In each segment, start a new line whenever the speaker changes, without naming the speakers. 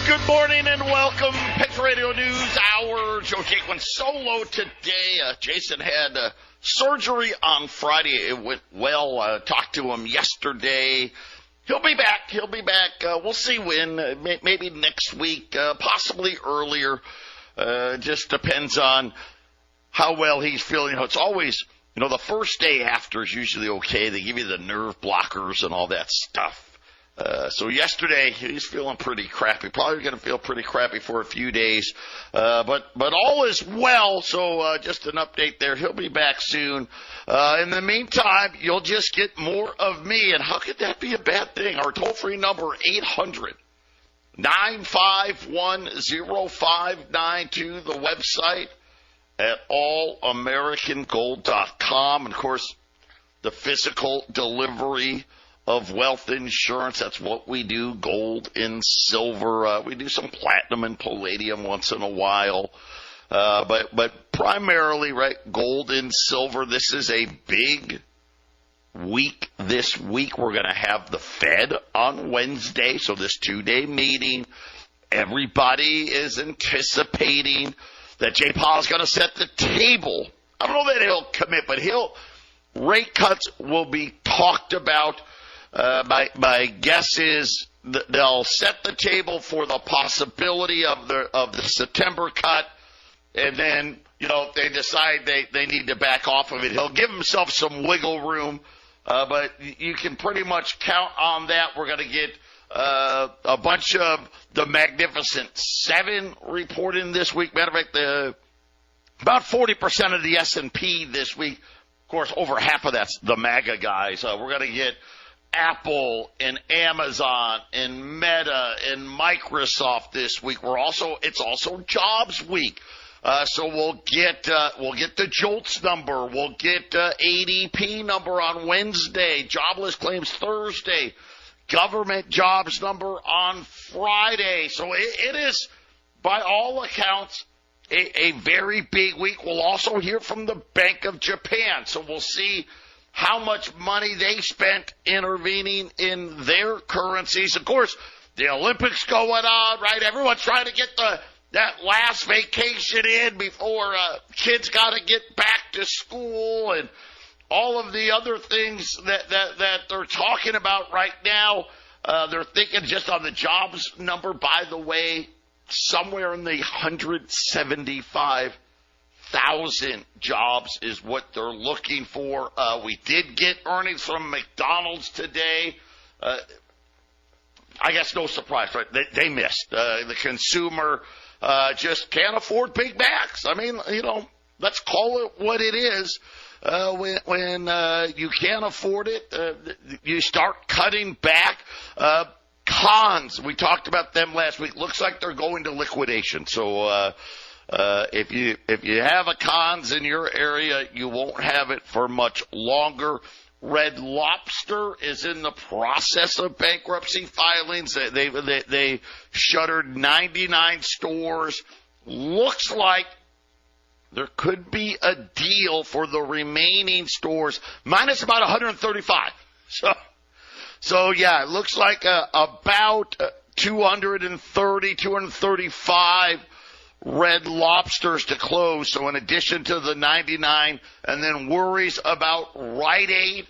Good morning and welcome. Patriot Radio News Hour. Joe Jaquint solo today. Jason had surgery on Friday. It went well. Talked to him yesterday. He'll be back. We'll see when. Maybe next week, possibly earlier. Just depends on how well he's feeling. It's always, the first day after is usually okay. They give you the nerve blockers and all that stuff. So yesterday, he's feeling pretty crappy. Probably going to feel pretty crappy for a few days. But all is well. So just an update there. He'll be back soon. In the meantime, you'll just get more of me. And how could that be a bad thing? Our toll-free number, 800-951-0592. The website at allamericangold.com. And, of course, the physical delivery of wealth insurance. That's what we do, gold and silver. We do some platinum and palladium once in a while. But primarily, right, gold and silver. This is a big week. This week we're going to have the Fed on Wednesday, so this two-day meeting. Everybody is anticipating that Jay Powell's going to set the table. I don't know that he'll commit, but rate cuts will be talked about. My guess is that they'll set the table for the possibility of the September cut, and then if they decide they need to back off of it, he'll give himself some wiggle room. But you can pretty much count on that. We're going to get a bunch of the Magnificent Seven reporting this week. Matter of fact, about 40% of the S&P this week. Of course, over half of that's the MAGA guys. We're going to get Apple and Amazon and Meta and Microsoft this week. It's also Jobs Week. So we'll get the JOLTS number. We'll get ADP number on Wednesday. Jobless claims Thursday. Government jobs number on Friday. So it is, by all accounts, a very big week. We'll also hear from the Bank of Japan. So we'll see how much money they spent intervening in their currencies. Of course, the Olympics going on, right? Everyone's trying to get that last vacation in before kids got to get back to school and all of the other things that they're talking about right now. They're thinking just on the jobs number, by the way, somewhere in the 175,000 jobs is what they're looking for. We did get earnings from McDonald's today. I guess no surprise, right? They missed. The consumer just can't afford Big Macs. I mean, let's call it what it is. When you can't afford it, you start cutting back. Cons, we talked about them last week. Looks like they're going to liquidation. So if you have a Cons in your area, you won't have it for much longer. Red Lobster is in the process of bankruptcy filings. They shuttered 99 stores. Looks like there could be a deal for the remaining stores, minus about 135. So yeah, it looks like about 235 Red Lobsters to close. So in addition to the 99, and then worries about Rite Aid,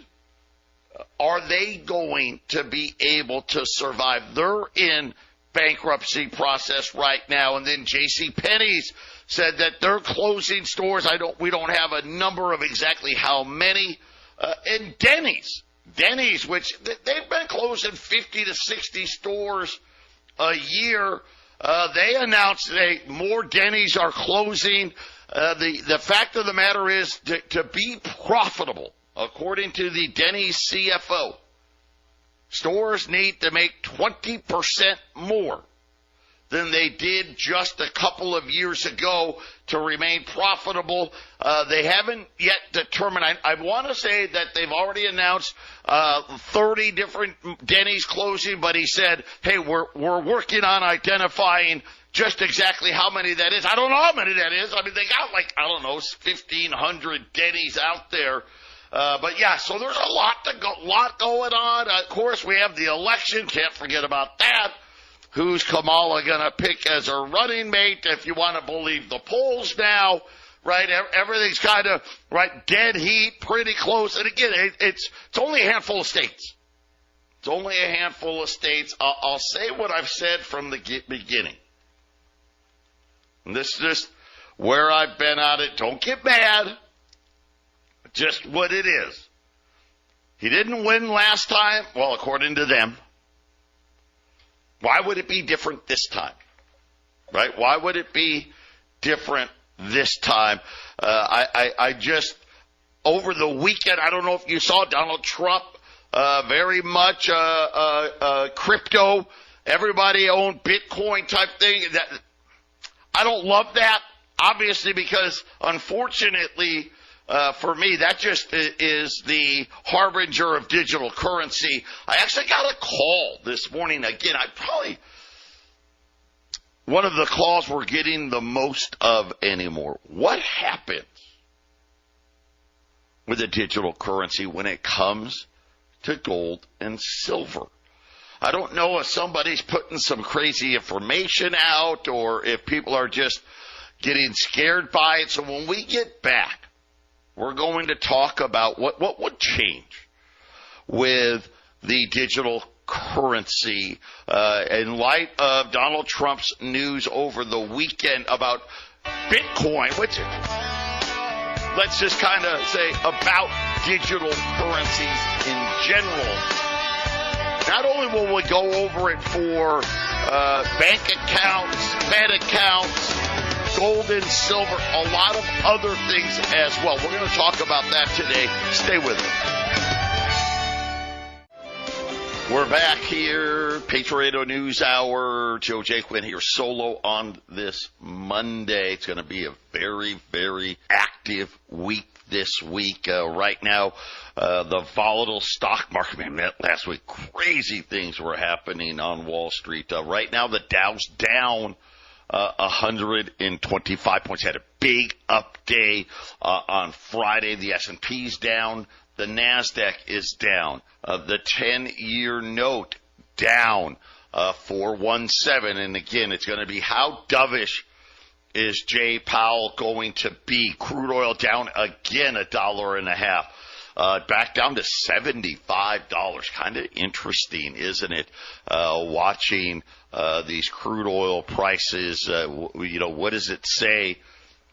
are they going to be able to survive? They're in bankruptcy process right now. And then JCPenney's said that they're closing stores. We don't have a number of exactly how many. And Denny's, which they've been closing 50 to 60 stores a year. They announced today more Denny's are closing. The fact of the matter is to be profitable, according to the Denny's CFO, stores need to make 20% more than they did just a couple of years ago to remain profitable. They haven't yet determined. I want to say that they've already announced 30 different Denny's closing, but he said, hey, we're working on identifying just exactly how many that is. I don't know how many that is. I mean, they got 1,500 Denny's out there. But yeah, so there's a lot going on. Of course, we have the election. Can't forget about that. who's Kamala going to pick as her running mate, if you want to believe the polls now, right? Everything's kind of, right, dead heat, pretty close. And again, it's only a handful of states. It's only a handful of states. I'll say what I've said from the beginning. And this is just where I've been on it. Don't get mad. Just what it is. He didn't win last time. Well, according to them. Why would it be different this time? Right? Why would it be different this time? I just, over the weekend, I don't know if you saw Donald Trump, very much crypto, everybody owned Bitcoin type thing. I don't love that, obviously, because unfortunately, for me, that just is the harbinger of digital currency. I actually got a call this morning. Again, one of the calls we're getting the most of anymore. What happens with a digital currency when it comes to gold and silver? I don't know if somebody's putting some crazy information out or if people are just getting scared by it. So when we get back, we're going to talk about what would change with the digital currency in light of Donald Trump's news over the weekend about Bitcoin, which let's just kind of say about digital currencies in general. Not only will we go over it for bank accounts, Fed accounts, gold and silver, a lot of other things as well. We're going to talk about that today. Stay with us. We're back here, Patriot Radio News Hour. Joe Jaquint here, solo on this Monday. It's going to be a very, very active week this week. Right now, the volatile stock market, man, last week, crazy things were happening on Wall Street. Right now, the Dow's down 125 points. Had a big up day on Friday. The S&P's down. The NASDAQ is down. The 10-year note down 417. And again, it's going to be how dovish is Jay Powell going to be? Crude oil down again $1.50. Back down to $75. Kind of interesting, isn't it? Watching these crude oil prices. What does it say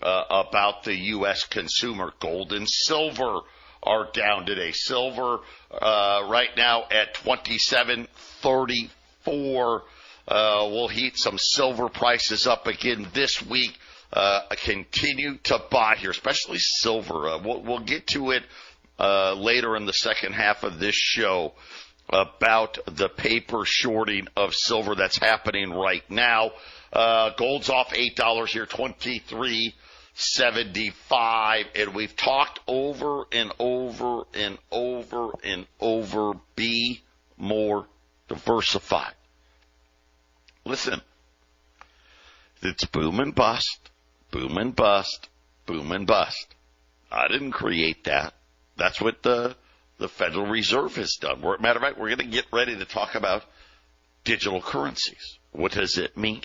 about the U.S. consumer? Gold and silver are down today. Silver right now at $27.34. We'll heat some silver prices up again this week. Continue to buy here, especially silver. We'll get to it later in the second half of this show about the paper shorting of silver that's happening right now. Gold's off $8 here, $23.75, and we've talked over and over and over and over, be more diversified. Listen, it's boom and bust, boom and bust, boom and bust. I didn't create that. That's what the Federal Reserve has done. Matter of fact, we're going to get ready to talk about digital currencies. What does it mean?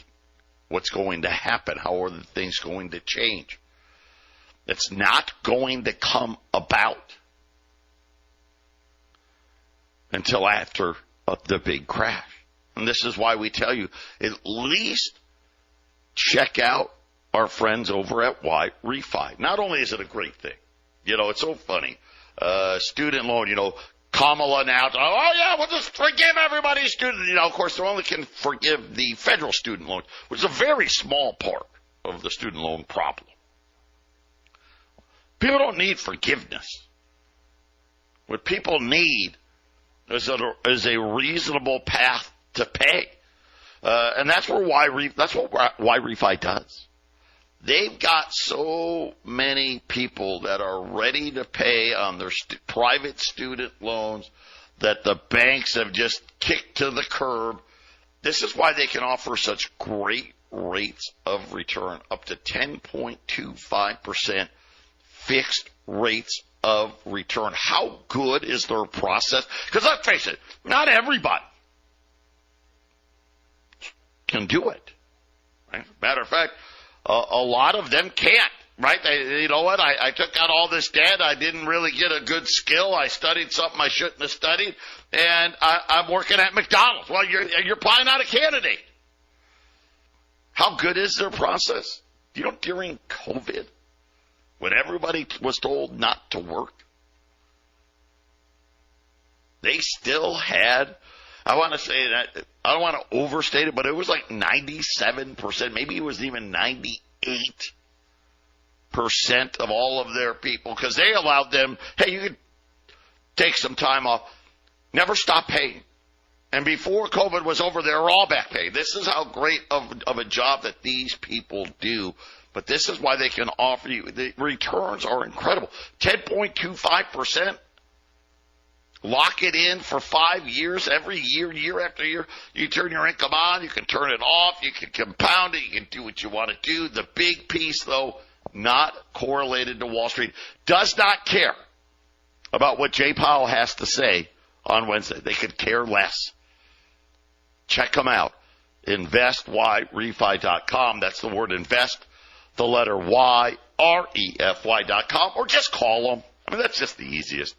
What's going to happen? How are the things going to change? It's not going to come about until after the big crash. And this is why we tell you, at least check out our friends over at Y Refi. Not only is it a great thing, it's so funny. Student loan, Kamala announced, oh yeah, we'll just forgive everybody's student. Of course, they only can forgive the federal student loan, which is a very small part of the student loan problem. People don't need forgiveness. What people need is a reasonable path to pay. And that's what Y Refi does. They've got so many people that are ready to pay on their private student loans that the banks have just kicked to the curb. This is why they can offer such great rates of return, up to 10.25% fixed rates of return. How good is their process? Because let's face it, not everybody can do it. Right? Matter of fact, a lot of them can't. Right? You know what? I took out all this debt. I didn't really get a good skill. I studied something I shouldn't have studied, and I'm working at McDonald's. Well, you're probably not a candidate. How good is their process? You know, during COVID, when everybody was told not to work, they still had, I want to say that, I don't want to overstate it, but it was like 97%, maybe it was even 98% of all of their people, because they allowed them, hey, you could take some time off, never stop paying. And before COVID was over, they were all back pay. This is how great of a job that these people do. But this is why they can offer you, the returns are incredible. 10.25%. Lock it in for 5 years, every year, year after year. You turn your income on, you can turn it off, you can compound it, you can do what you want to do. The big piece, though, not correlated to Wall Street, does not care about what Jay Powell has to say on Wednesday. They could care less. Check them out. InvestYRefi.com. That's the word invest, the letter Y, REFY.com, or just call them. I mean, that's just the easiest.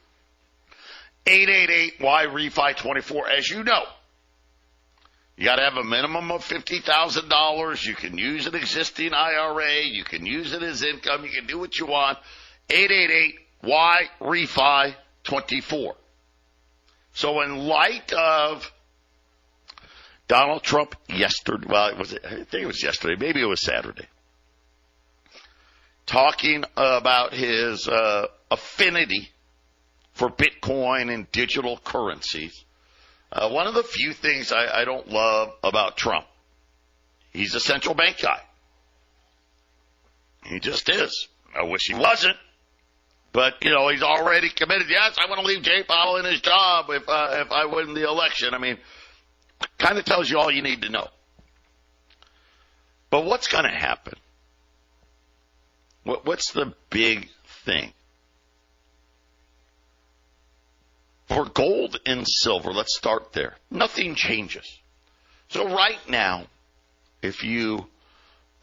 888-YREFI24. As you know, you got to have a minimum of $50,000. You can use an existing IRA. You can use it as income. You can do what you want. 888-YREFI24. So in light of Donald Trump yesterday, well, I think it was yesterday, maybe it was Saturday, talking about his affinity for Bitcoin and digital currencies. One of the few things I don't love about Trump, he's a central bank guy. He just is. I wish he wasn't. But, you know, he's already committed. Yes, I want to leave Jay Powell in his job if I win the election. I mean, kind of tells you all you need to know. But what's going to happen? What's the big thing? For gold and silver, let's start there. Nothing changes. So right now, if you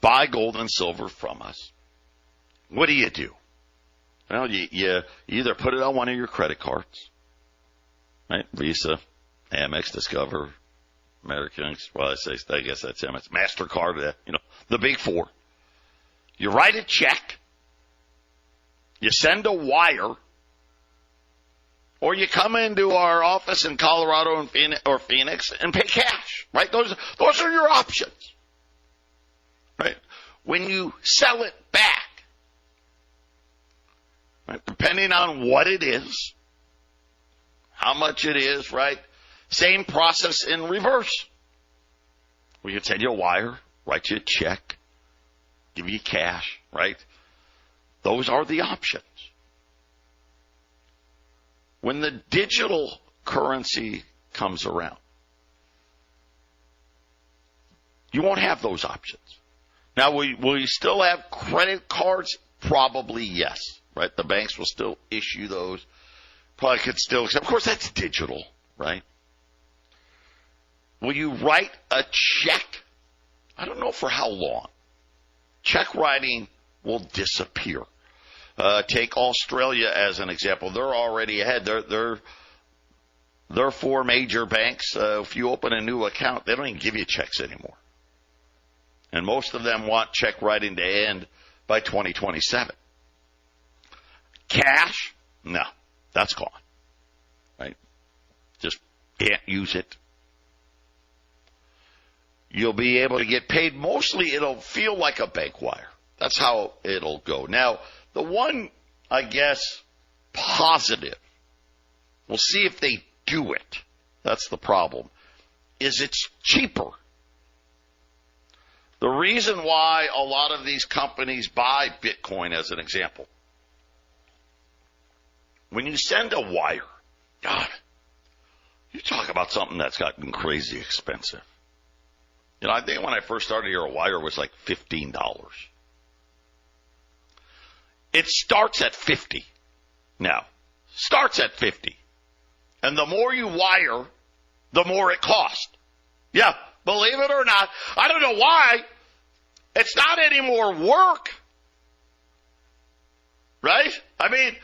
buy gold and silver from us, what do? Well, you either put it on one of your credit cards, right? Visa, Amex, Discover, American, well, I guess that's Amex, MasterCard, the big four. You write a check, you send a wire, or you come into our office in Colorado or Phoenix and pay cash, right? Those are your options, right? When you sell it back, right, depending on what it is, how much it is, right? Same process in reverse. We could send you a wire, write you a check, give you cash, right? Those are the options. When the digital currency comes around, you won't have those options. Now, will you still have credit cards? Probably yes, right? The banks will still issue those. Probably could still, of course, that's digital, right? Will you write a check? I don't know for how long. Check writing will disappear. Take Australia as an example. They're already ahead. They're four major banks. If you open a new account, they don't even give you checks anymore. And most of them want check writing to end by 2027. Cash? No, that's gone. Right? Just can't use it. You'll be able to get paid. Mostly it'll feel like a bank wire. That's how it'll go. Now, the one, I guess, positive, we'll see if they do it. That's the problem, is it's cheaper. The reason why a lot of these companies buy Bitcoin, as an example, when you send a wire, God, you talk about something that's gotten crazy expensive. I think when I first started here, a wire was like $15. It starts at 50 now. Starts at 50. And the more you wire, the more it costs. Yeah, Believe it or not. I don't know why. It's not any more work. Right? I mean,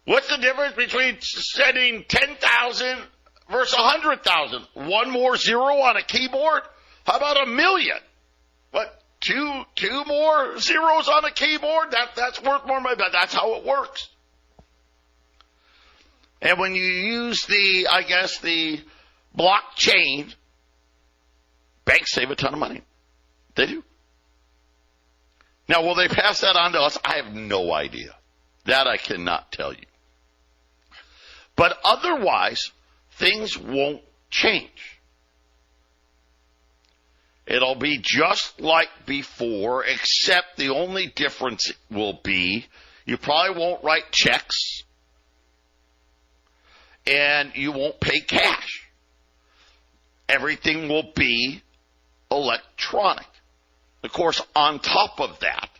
what's the difference between sending 10,000 versus 100,000? One more zero on a keyboard? How about 1 million? What? Two more zeros on a keyboard? That's worth more money. That's how it works. And when you use the blockchain, banks save a ton of money. They do. Now, will they pass that on to us? I have no idea. That I cannot tell you. But otherwise, things won't change. It'll be just like before, except the only difference will be you probably won't write checks and you won't pay cash. Everything will be electronic. Of course, on top of that,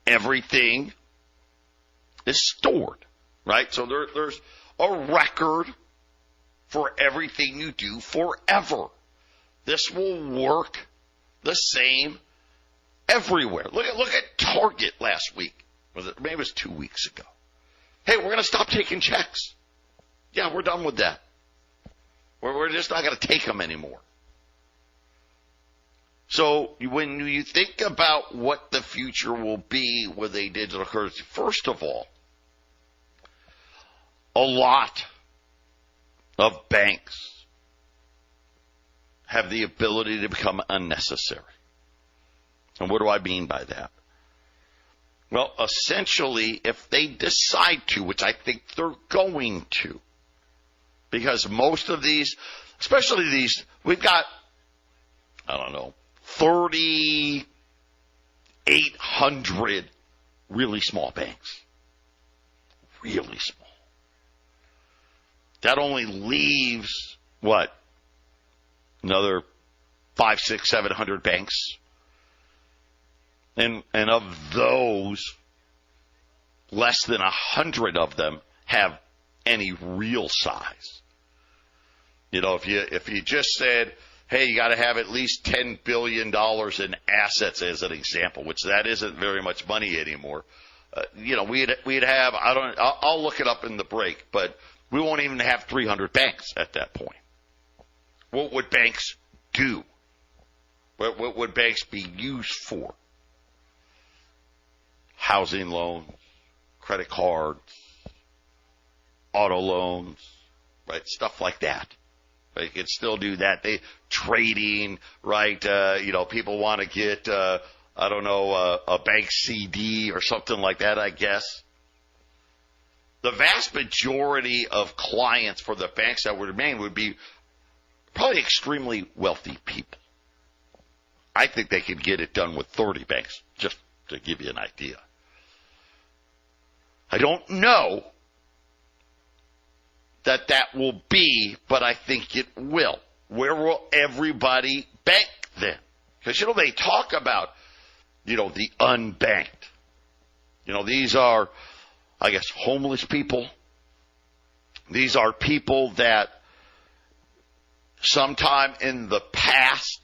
everything is stored, right? So there's a record for everything you do forever. This will work the same everywhere. Look at Target last week. Maybe it was 2 weeks ago. Hey, we're going to stop taking checks. Yeah, we're done with that. We're just not going to take them anymore. So when you think about what the future will be with a digital currency, first of all, a lot of banks have the ability to become unnecessary. And what do I mean by that? Well, essentially, if they decide to, which I think they're going to, because most of these, especially these, we've got, 3,800 really small banks. Really small. That only leaves, another 500, 600, 700 banks. And of those, less than 100 of them have any real size. If you just said, hey, you got to have at least $10 billion in assets as an example, which that isn't very much money anymore. We'd have, I'll look it up in the break, but we won't even have 300 banks at that point. What would banks do? What would banks be used for? Housing loans, credit cards, auto loans, right? Stuff like that. They could still do that. Trading, right? People want to get, a bank CD or something like that, I guess. The vast majority of clients for the banks that would remain would be probably extremely wealthy people. I think they could get it done with 30 banks, just to give you an idea. I don't know that will be, but I think it will. Where will everybody bank then? Because, they talk about, the unbanked. These are, I guess, homeless people. These are people that sometime in the past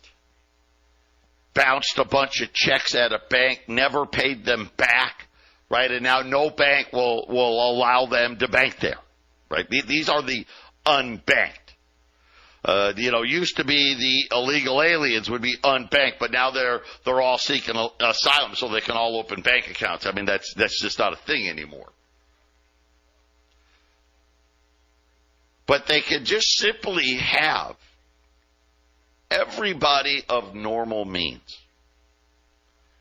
bounced a bunch of checks at a bank, never paid them back, right? And now no bank will allow them to bank there. Right? These are the unbanked. Used to be the illegal aliens would be unbanked, but now they're all seeking asylum so they can all open bank accounts. I mean, that's just not a thing anymore. But they could just simply have everybody of normal means.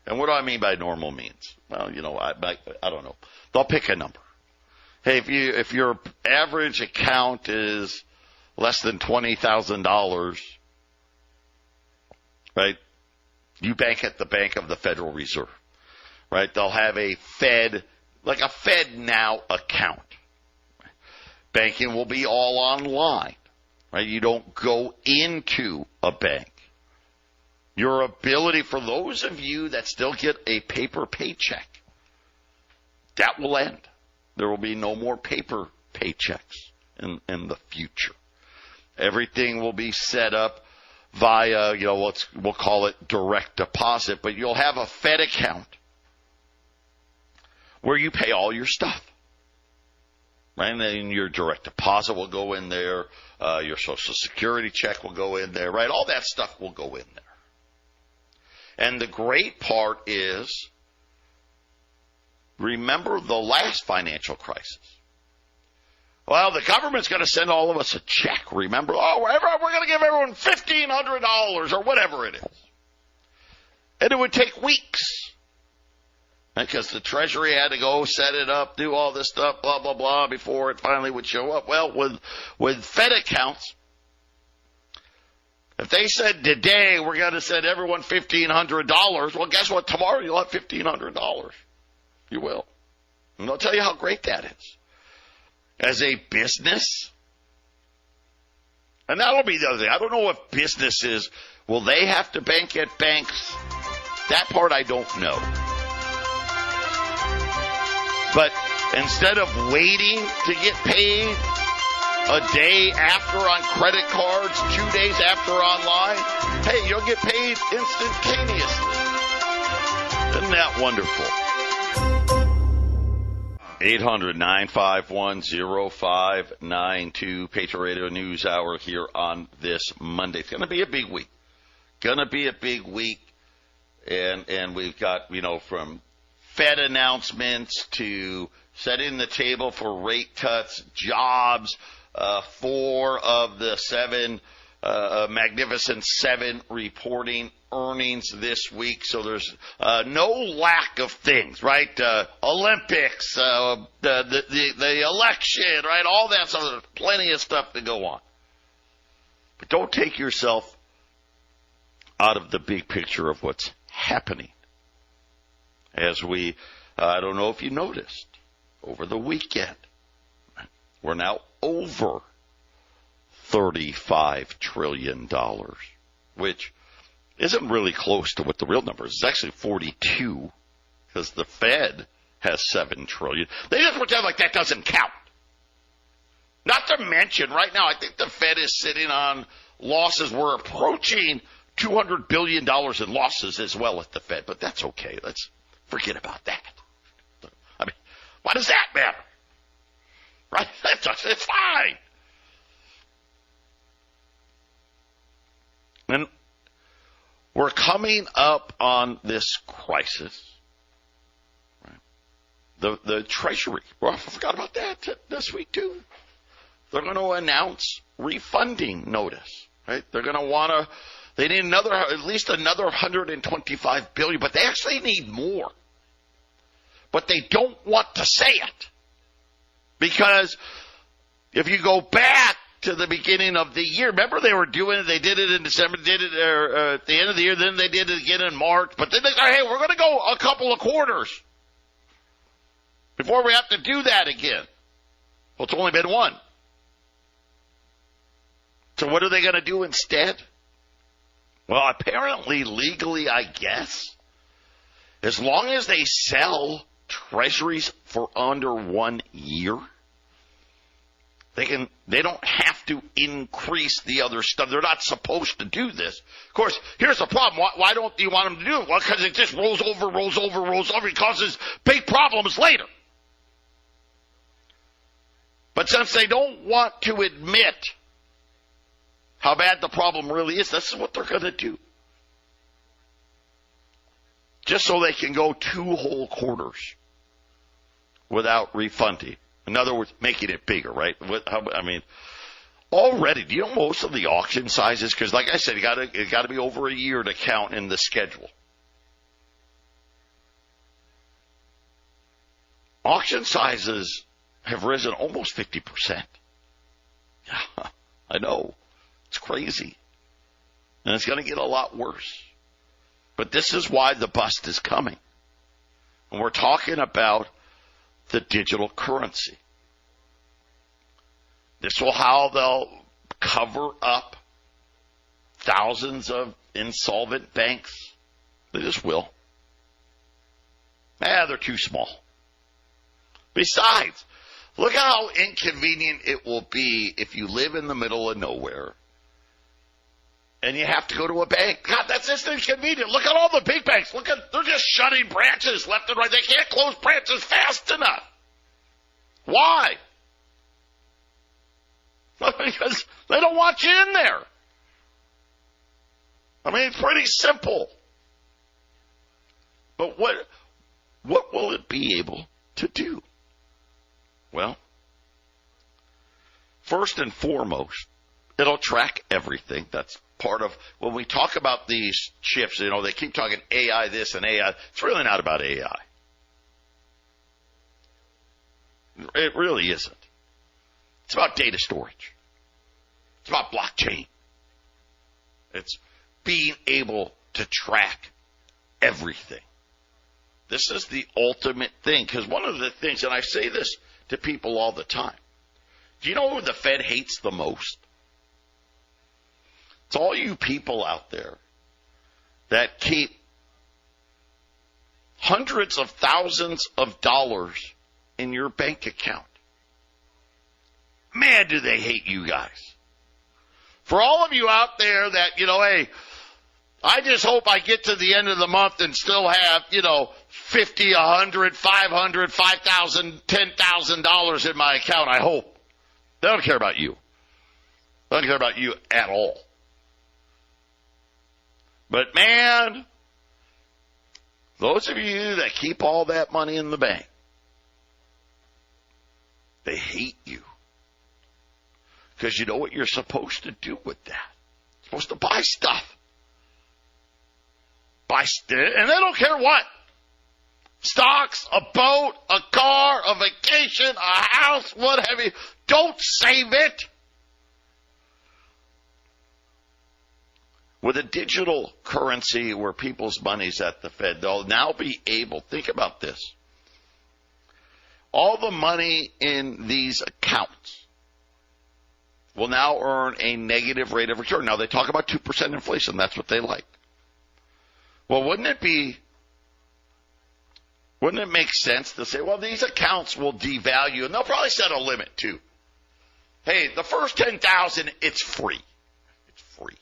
And what do I mean by normal means? Well, I don't know. They'll pick a number. Hey, if your average account is less than $20,000, right? You bank at the Bank of the Federal Reserve, right? They'll have a Fed Now account. Banking will be all online, right? You don't go into a bank. Your ability, for those of you that still get a paper paycheck, that will end. There will be no more paper paychecks in the future. Everything will be set up via, we'll call it direct deposit, but you'll have a Fed account where you pay all your stuff. Right? And then your direct deposit will go in there. Your Social Security check will go in there. Right? All that stuff will go in there. And the great part is, remember the last financial crisis. Well, the government's going to send all of us a check, remember? Oh, we're going to give everyone $1,500 or whatever it is. And it would take weeks. Because the Treasury had to go set it up, do all this stuff, blah, blah, blah, before it finally would show up. Well, with Fed accounts, if they said today we're going to send everyone $1,500, well, guess what? Tomorrow you'll have $1,500. You will. And I'll tell you how great that is. As a business, and that'll be the other thing. I don't know if businesses, will they have to bank at banks? That part I don't know. But instead of waiting to get paid a day after on credit cards, 2 days after online, hey, you'll get paid instantaneously. Isn't that wonderful? 800-951-0592, Patriot Radio News Hour here on this Monday. It's going to be a big week. And we've got, from Fed announcements to setting the table for rate cuts, jobs, 4 of the 7 Magnificent 7 reporting earnings this week. So there's no lack of things, right? Olympics, the election, right? All that stuff. There's plenty of stuff to go on. But don't take yourself out of the big picture of what's happening. As I don't know if you noticed, over the weekend, we're now over $35 trillion, which isn't really close to what the real number is. It's actually 42, because the Fed has $7 trillion. They just pretend like that doesn't count. Not to mention, right now, I think the Fed is sitting on losses. We're approaching $200 billion in losses as well at the Fed, but that's okay. Let's forget about that. I mean, why does that matter? Right? It's fine. And we're coming up on this crisis. Right? The Treasury, well, I forgot about that this week too. They're going to announce refunding notice. Right? They're going to want to. They need at least another $125 billion, but they actually need more. But they don't want to say it. Because if you go back to the beginning of the year, remember they did it in December, did it at the end of the year, then they did it again in March, but then they go, hey, we're going to go a couple of quarters before we have to do that again. Well, it's only been one. So what are they going to do instead? Well, apparently, legally, I guess, as long as they sell treasuries for under 1 year, they don't have to increase the other stuff. They're not supposed to do this. Of course, here's the problem. Why don't you want them to do it? Well, because it just rolls over. It causes big problems later. But since they don't want to admit how bad the problem really is, this is what they're going to do. Just so they can go 2 whole quarters without refunding. In other words, making it bigger, right? Already, do you know most of the auction sizes? Because like I said, it got to be over a year to count in the schedule. Auction sizes have risen almost 50%. Yeah, I know. It's crazy. And it's going to get a lot worse. But this is why the bust is coming. And we're talking about the digital currency. This will how they'll cover up thousands of insolvent banks. They just will. They're too small. Besides, look how inconvenient it will be if you live in the middle of nowhere and you have to go to a bank. God, that's just inconvenient. Look at all the big banks. They're just shutting branches left and right. They can't close branches fast enough. Why? Because they don't want you in there. I mean, it's pretty simple. But what will it be able to do? Well, first and foremost, it'll track everything. That's part of, when we talk about these chips, they keep talking AI this and AI. It's really not about AI. It really isn't. It's about data storage. It's about blockchain. It's being able to track everything. This is the ultimate thing, because one of the things, and I say this to people all the time, do you know who the Fed hates the most? It's all you people out there that keep hundreds of thousands of dollars in your bank account. Man, do they hate you guys. For all of you out there that, hey, I just hope I get to the end of the month and still have, $50, $100, $500, $5,000, $10,000 in my account. I hope. They don't care about you. They don't care about you at all. But man, those of you that keep all that money in the bank, they hate you. Because you know what you're supposed to do with that? You're supposed to buy stuff. And they don't care what. Stocks, a boat, a car, a vacation, a house, what have you. Don't save it. With a digital currency where people's money's at the Fed, they'll now be able, think about this, all the money in these accounts will now earn a negative rate of return. Now, they talk about 2% inflation. That's what they like. Well, wouldn't it make sense to say, well, these accounts will devalue, and they'll probably set a limit, too. Hey, the first 10,000, it's free. It's free.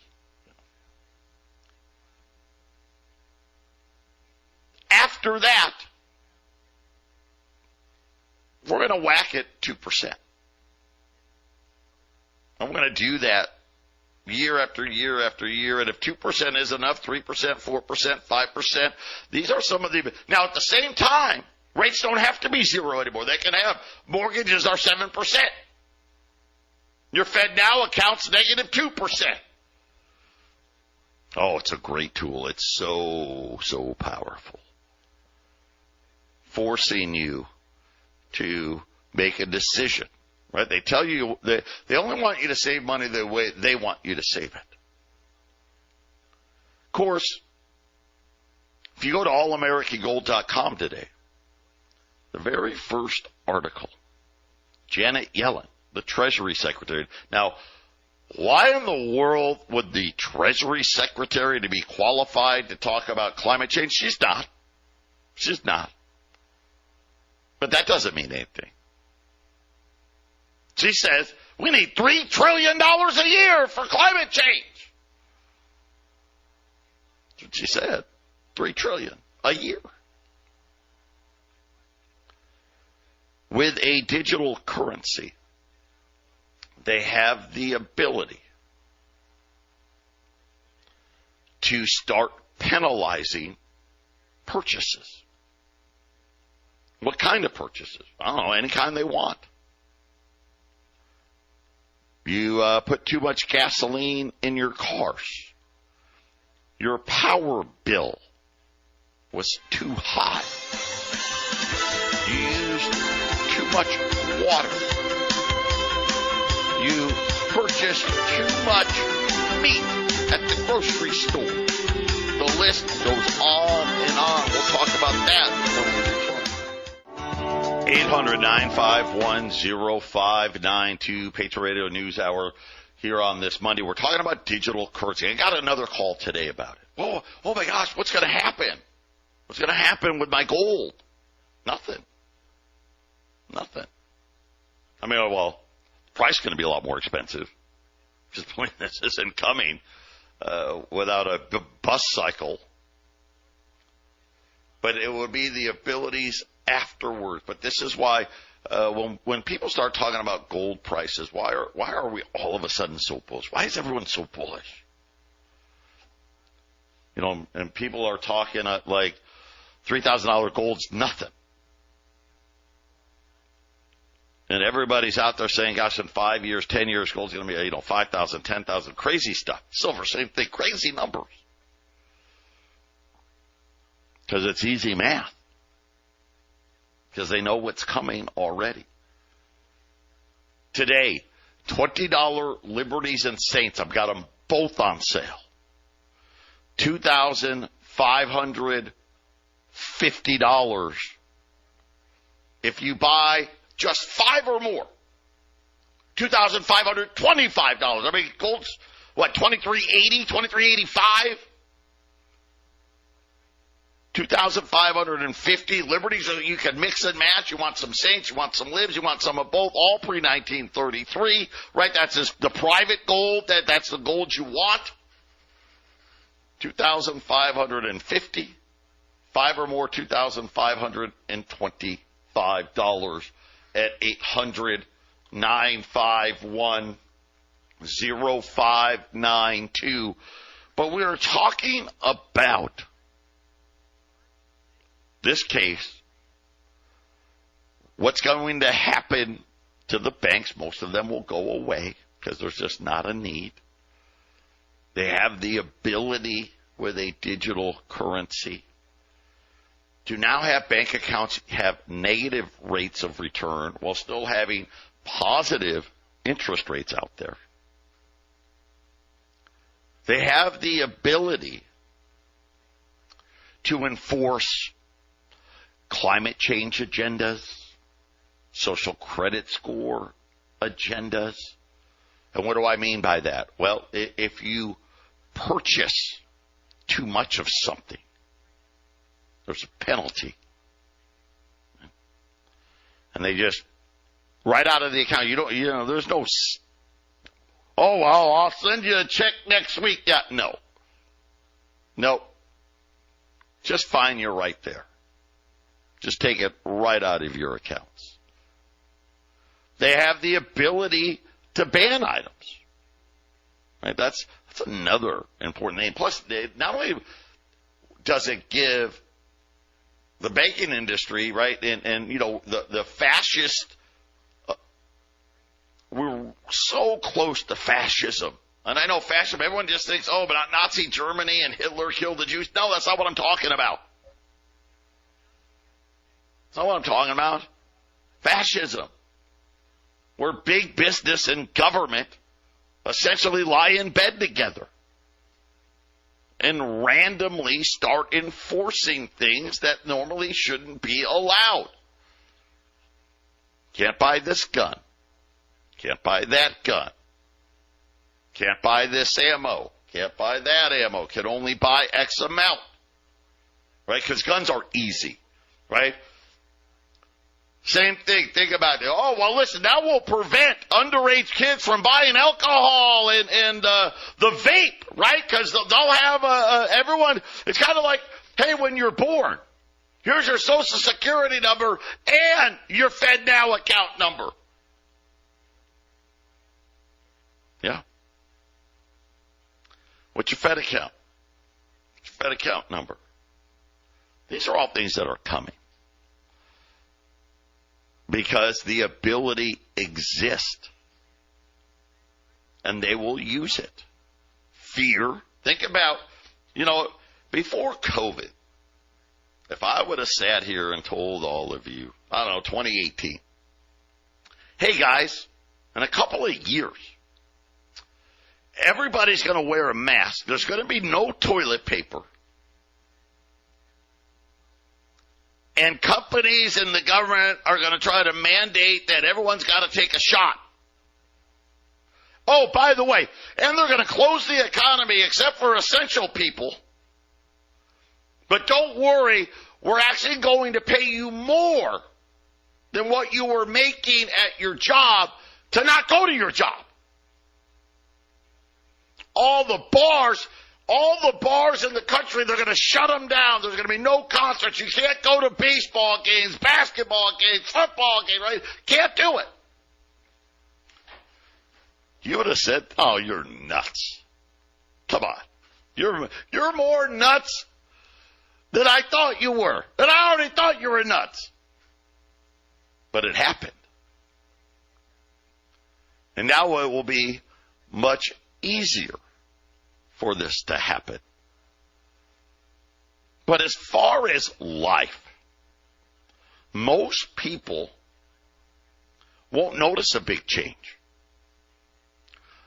After that, we're going to whack it 2%. I'm going to do that year after year after year. And if 2% is enough, 3%, 4%, 5%, these are some of the. Now, at the same time, rates don't have to be zero anymore. They can have mortgages are 7%. Your Fed Now account's negative 2%. Oh, it's a great tool. It's so, so powerful. Forcing you to make a decision. Right? They tell you they only want you to save money the way they want you to save it. Of course, if you go to allamericangold.com today, the very first article, Janet Yellen, the Treasury Secretary. Now, why in the world would the Treasury Secretary to be qualified to talk about climate change? She's not. She's not. But that doesn't mean anything. She says, we need $3 trillion a year for climate change. That's what she said. $3 trillion a year. With a digital currency, they have the ability to start penalizing purchases. What kind of purchases? I don't know, any kind they want. You put too much gasoline in your cars. Your power bill was too high. You used too much water. You purchased too much meat at the grocery store. The list goes on and on. We'll talk about that when we return. 800-951-0592, Patriot Radio News Hour here on this Monday. We're talking about digital currency. I got another call today about it. Oh my gosh, what's going to happen? What's going to happen with my gold? Nothing. I mean, well, the price is going to be a lot more expensive. Just the point this isn't coming without a bus cycle. But it would be the abilities afterwards. But this is why when people start talking about gold prices, why are we all of a sudden so bullish? Why is everyone so bullish? You know, and people are talking like $3,000 gold's nothing. And everybody's out there saying, gosh, in 5 years, 10 years, gold's going to be, 5,000, 10,000, crazy stuff. Silver, same thing, crazy numbers. Because it's easy math. Because they know what's coming already. Today, $20 Liberties and Saints, I've got them both on sale. $2,550 if you buy just 5 or more. $2,525. I mean, gold's, what, $23.80, $23.85? $2,550 Liberties. You can mix and match. You want some Saints, you want some Libs, you want some of both, all pre-1933, right? That's the private gold. That's the gold you want. $2,550. 5 or more, $2,525 at 800-951-0592. But we are talking about this case, what's going to happen to the banks. Most of them will go away because there's just not a need. They have the ability with a digital currency to now have bank accounts have negative rates of return while still having positive interest rates out there. They have the ability to enforce climate change agendas, social credit score agendas. And what do I mean by that? Well, if you purchase too much of something, there's a penalty. And they just, right out of the account, there's no, oh, well, I'll send you a check next week. Yeah, no. Just fine, you're right there. Just take it right out of your accounts. They have the ability to ban items. Right? That's another important thing. Plus, not only does it give the banking industry, right, and the fascist, we're so close to fascism. And I know fascism, everyone just thinks, oh, but Nazi Germany and Hitler killed the Jews. No, that's not what I'm talking about. That's not what I'm talking about. Fascism, where big business and government essentially lie in bed together and randomly start enforcing things that normally shouldn't be allowed. Can't buy this gun. Can't buy that gun. Can't buy this ammo. Can't buy that ammo. Can only buy X amount. Right? Because guns are easy. Right? Same thing. Think about it. Oh, well, listen, now we'll prevent underage kids from buying alcohol and the vape, right? Because they'll have everyone. It's kind of like, hey, when you're born, here's your Social Security number and your FedNow account number. Yeah. What's your Fed account? What's your Fed account number? These are all things that are coming. Because the ability exists. And they will use it. Fear. Think about, before COVID, if I would have sat here and told all of you, 2018, hey guys, in a couple of years, everybody's going to wear a mask. There's going to be no toilet paper. And companies and the government are going to try to mandate that everyone's got to take a shot. Oh, by the way, and they're going to close the economy except for essential people. But don't worry, we're actually going to pay you more than what you were making at your job to not go to your job. all the bars in the country, they're going to shut them down. There's going to be no concerts. You can't go to baseball games, basketball games, football games, right? Can't do it. You would have said, oh, you're nuts. Come on. You're more nuts than I thought you were. And I already thought you were nuts. But it happened. And now it will be much easier for this to happen. But as far as life, most people won't notice a big change.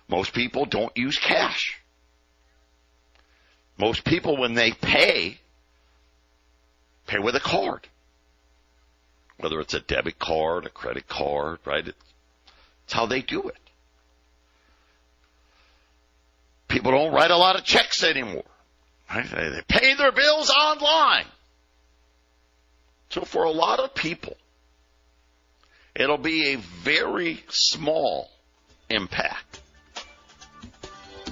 Most people don't use cash. Most people, when they pay with a card. Whether it's a debit card, a credit card, right? It's how they do it. People don't write a lot of checks anymore. Right? They pay their bills online. So for a lot of people, it'll be a very small impact.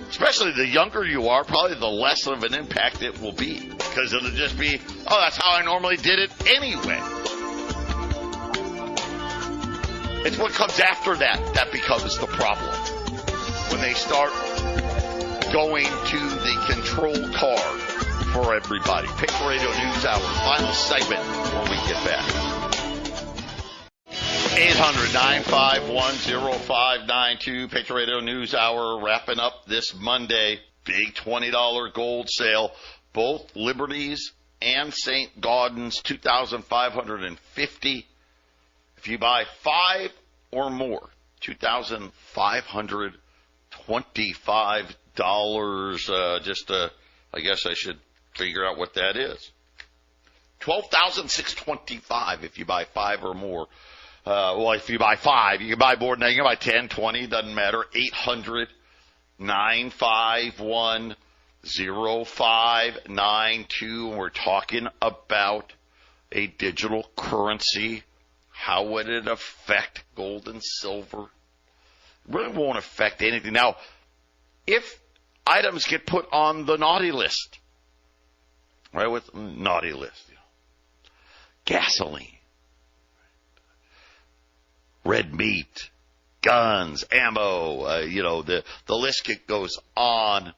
Especially the younger you are, probably the less of an impact it will be. Because it'll just be, oh, that's how I normally did it anyway. It's what comes after that becomes the problem. When they start going to the control card for everybody. Patriot Radio News Hour, final segment when we get back. 800-951-0592, Patriot Radio News Hour, wrapping up this Monday. Big $20 gold sale. Both Liberties and St. Gaudens, $2,550. If you buy 5 or more, $2,525. I guess I should figure out what that is. $12,625 if you buy 5 or more. Well, if you buy 5, you can buy more than that. You can buy 10, 20, doesn't matter. 800-951-0592. We're talking about a digital currency. How would it affect gold and silver? It really won't affect anything. Now, if items get put on the naughty list, right, with naughty list, gasoline, red meat, guns, ammo, the list goes on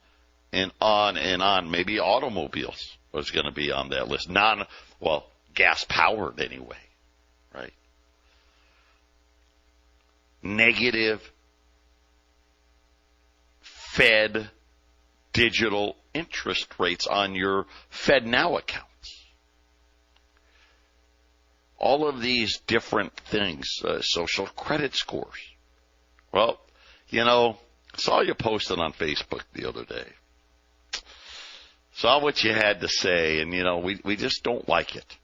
and on and on. Maybe automobiles is going to be on that list. Gas powered anyway, right? Negative Fed digital interest rates on your FedNow accounts. All of these different things, social credit scores. Well, I saw you posted on Facebook the other day. Saw what you had to say, and, we just don't like it.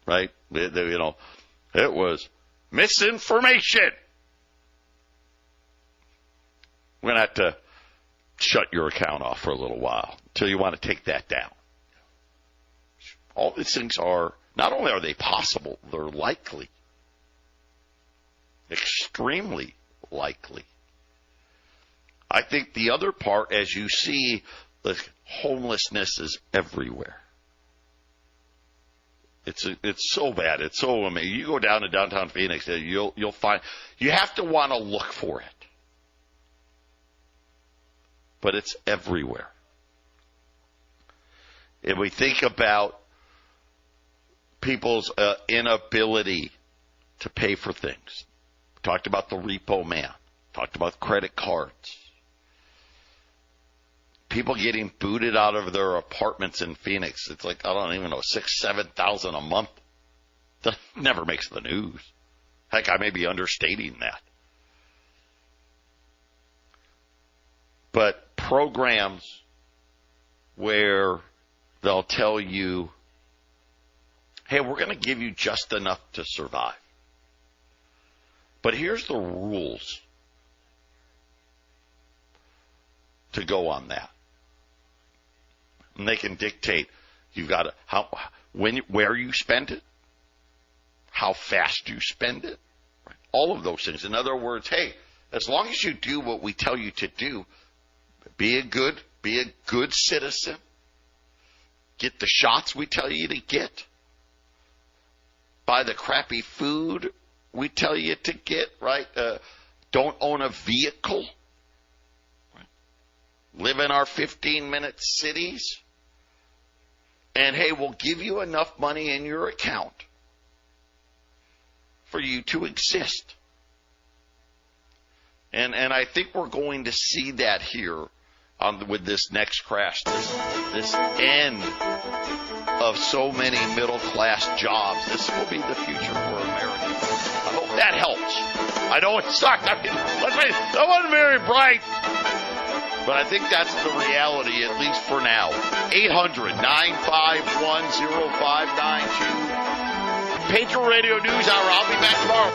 Right? It was misinformation. We're going to have to shut your account off for a little while until you want to take that down. All these things are, not only are they possible, they're likely. Extremely likely. I think the other part, as you see, the homelessness is everywhere. It's so bad. It's so amazing. You go down to downtown Phoenix, you'll find, you have to want to look for it. But it's everywhere. If we think about people's inability to pay for things, we talked about the repo man, talked about credit cards, people getting booted out of their apartments in Phoenix. It's like, I don't even know, $6,000-7,000 a month. That never makes the news. Heck, I may be understating that. But programs where they'll tell you, hey, we're going to give you just enough to survive. But here's the rules to go on that. And they can dictate, you've got to, where you spend it, how fast you spend it, right? All of those things. In other words, hey, as long as you do what we tell you to do, Be a good citizen. Get the shots we tell you to get. Buy the crappy food we tell you to get, right? Don't own a vehicle. Right? Live in our 15-minute cities. And, hey, we'll give you enough money in your account for you to exist. And I think we're going to see that here with this next crash, this end of so many middle-class jobs. This will be the future for America. I hope that helps. I know it sucked. I mean, that wasn't very bright. But I think that's the reality, at least for now. 800-951-0592. Patriot Radio News Hour. I'll be back tomorrow.